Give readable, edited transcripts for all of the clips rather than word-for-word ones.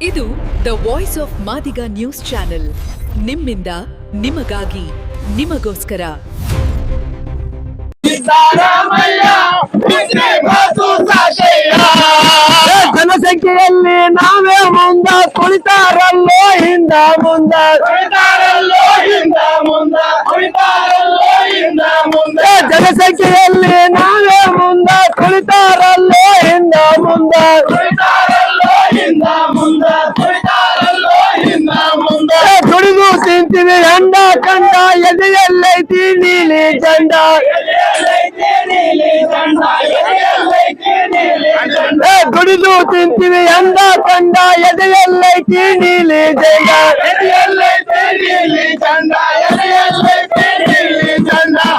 ಇದು the voice of Madiga news channel. ನಿಮ್ಮಿಂದ ನಿಮಗಾಗಿ ನಿಮಗೋಸ್ಕರ. ಜನಸಂಖ್ಯೆಯಲ್ಲಿ ನಾವೇ ಮುಂದ ಕುಳಿತಾರಲ್ಲೋ ಹಿಂದ ಮುಂದ ಜನಸಂಖ್ಯೆಯಲ್ಲಿ ನಾವೇ ಮುಂದ ಕುಳಿತಾರಲ್ಲೋ ಹಿಂದ ಮುಂದ ದುಡಿದು ತಿಂತೀವಿ ಹೆಂಡ ಕಂಡ ಎದೆಯಲ್ಲೈತಿ ನೀಲಿ ಜಂಡ ದುಡಿದು ತಿಂತೀವಿ ಹೆಂಡ ಕಂಡ ಎದೆಯಲ್ಲೈತಿ ನೀಲಿ ಜಂಡ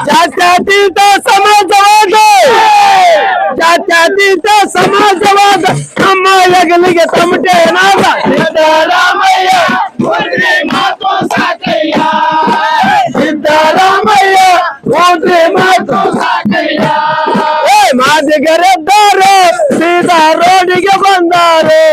ಜಾತ್ಯತೀತ ಸಮಾಜವಾದ ಜಾತ್ಯತೀತ ಸಮಾಜವಾದ ನಮ್ಮ ಹೆಗಲಿಗೆ ತಮಟೆ ನಾದ ಸಿದ್ದರಾಮಯ್ಯ ಮಾತು ಸಾಕಯ್ಯ ಸಿದ್ದರಾಮಯ್ಯ ಓದ್ರಿ ಮಾತು ಸಾಕಯ್ಯ ಮಾದಿಗರೆದ್ದಾರೆ ಸೀದಾ ರೋಡಿಗೆ ಬಂದಾರೆ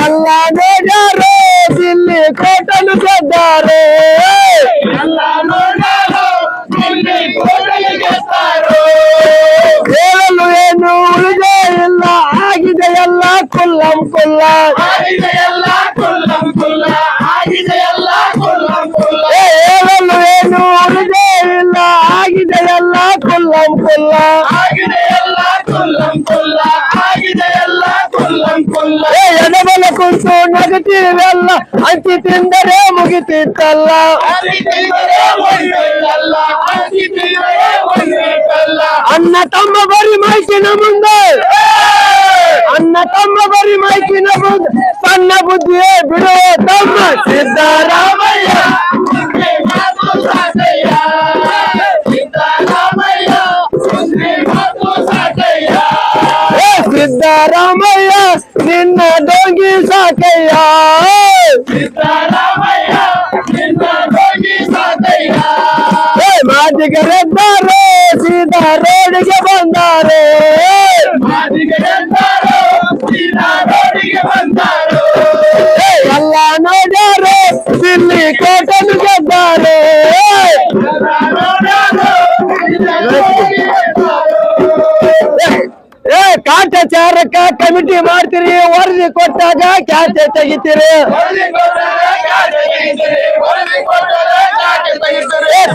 ಎಲ್ಲ ನೋಡ್ಯಾರು ದಿಲ್ಲಿ ಕೋಟನ್ನು ಗೆದ್ದಾರೆ ಹೇಳಲು ಏನು ಉಳಿದೇ ಇಲ್ಲ ಆಗಿದೆ ಎಲ್ಲ ಕುಲ್ಲಂ ಕುಲ್ಲ ಹೇಳಲು ಏನು ಉಳಿದೇ ಇಲ್ಲ ಆಗಿದೆ ಎಲ್ಲ ಕುಲ್ಲಂ ಕುಲ್ಲ ಎಡಬಲ ಕುಂತು ನಗತೀವೆಲ್ಲ ಹಂಚಿ ತಿಂದರೆ ಮುಗಿತಿತ್ತಲ್ಲ ಅನ್ನ ತಮ್ಮ ಬರಿ ಮೈಕಿನ ಮುಂದೆ ಅನ್ನ ತಮ್ಮ ಬರಿ ಮೈಕಿನ ಮುಂದೆ ಸಣ್ಣ ಬುದ್ಧಿಯೇ ಬಿಡುವ ತಮ್ಮ ಸಿದ್ದರಾಮಯ್ಯ ಸಿದ್ದರಾಮಯ್ಯ ನಿನ್ನ ಡೋಂಗಿ ಸಾಕಯ್ಯ ಮಾದಿಗರೆದ್ದಾರೆ ಸೀದಾ ರೋಡಿಗೆ ಬಂದಾರೆ ಎಲ್ಲ ನೋಡ್ಯಾರು ದಿಲ್ಲಿ ಕೋಟನ್ನು ಗೆದ್ದಾರೆ ಕಾಟಾಚಾರಕ್ಕ ಕಮಿಟಿ ಮಾಡ್ತೀರಿ ವರದಿ ಕೊಟ್ಟಾಗ ಕ್ಯಾತೆ ತೆಗಿತೀರಿ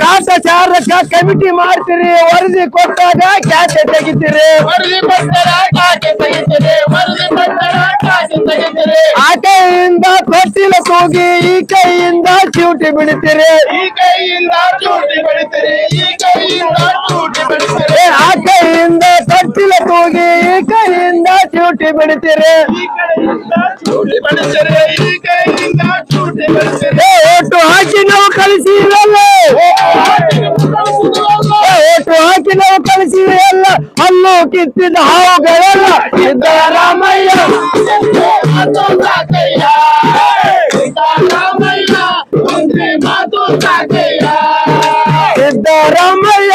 ಕಾಟಾಚಾರಕ್ಕ ಕಮಿಟಿ ಮಾಡ್ತೀರಿ ವರದಿ ಕೊಟ್ಟಾಗ ಕ್ಯಾತೆ ತೆಗಿತೀರಿ ಆ ಕೈಯಿಂದ ತೊಟ್ಟಿಲ ಕೂಗಿ ಈ ಕೈಯಿಂದ ಚೂಟಿ ಬಿಡ್ತೀರಿ ಆ ಕೈಯಿಂದ ತೊಟ್ಟಿಲ ಕೂಗಿ ಈ ಕೈಯಿಂದ ಚೂಟಿ ಬಿಡ್ತೀರಿ ಓಟು ಹಾಕಿ ನಾವು ಕಳಿಸಿರಲ್ಲ ಓಟು ಹಾಕಿ ನಾವು ಕಳಿಸಿರಲ್ಲ ಹಲ್ಲು ಕಿತ್ತಿದ ಹಾವುಗಳೆಲ್ಲ ಸಿದ್ದರಾಮಯ್ಯ ಸಿದ್ದರಾಮಯ್ಯ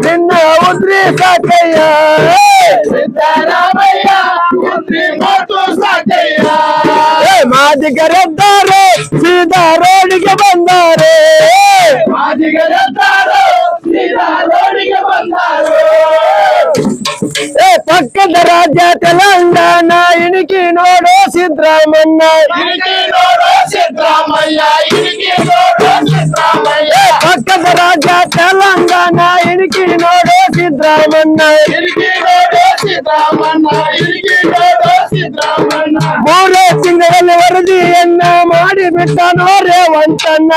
ನಿನ್ನ ಉದ್ರಿ ಸಾಕಯ್ಯ ಮಾದಿಗರೆದ್ದಾರೆ ಸೀದಾ ರೋಡಿಗೆ ಬಂದಾರೆ ಪಕ್ಕದ ರಾಜ್ಯ ತೆಲಂಗಾಣ ಇಣುಕಿ ನೋಡೋ ಸಿದ್ದರಾಮಯ್ಯ ಪಕ್ಕದ ರಾಜ್ಯ ತೆಲಂಗಾಣ ಇಣುಕಿ ನೋಡೋ ಸಿದ್ದರಾಮಯ್ಯ ಮೂರೇ ತಿಂಗಳಲ್ಲಿ ವರದಿಯನ್ನ ಮಾಡಿಬಿಟ್ಟನೋ ರೇವಂತಣ್ಣ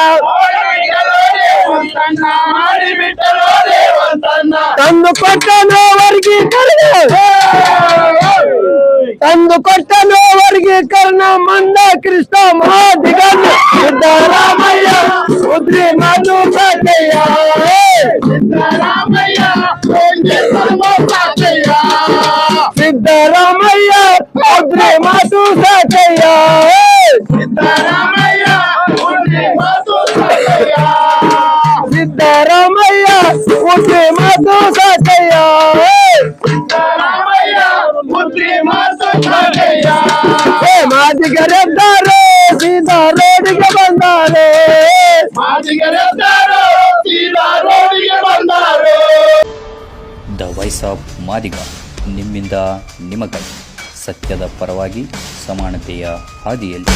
ತಂದು ಕೊಟ್ಟನೋ ವರ್ಗೀಕರಣ ತಂದು ಕೊಟ್ಟನೋ ವರ್ಗೀಕರಣ ಮಂದ ಕೃಷ್ಣ ಮಾದಿಗಣ್ಣ ಸಿದ್ದರಾಮಯ್ಯ ಉದ್ರಿ ಮಾತು ಸಾಕಯ್ಯ ಸಿದ್ದರಾಮಯ್ಯ ಉದ್ರಿ ಮಾತು ಸಾಕಯ್ಯ ಸಿದ್ದರಾಮಯ್ಯ ಉದ್ರಿ ಮಾತು ಸಾಕಯ್ಯ ಮಾದಿಗರೆದ್ದಾರೋ ಸೀದಾ ರೋಡಿಗೆ ಬಂದಾರೋ. ದ ವಾಯ್ಸ್ ಆಫ್ ಮಾದಿಗ, ನಿಮ್ಮಿಂದ ನಿಮಗಾಗಿ, ಸತ್ಯದ ಪರವಾಗಿ, ಸಮಾನತೆಯ ಹಾದಿಯಲ್ಲಿ.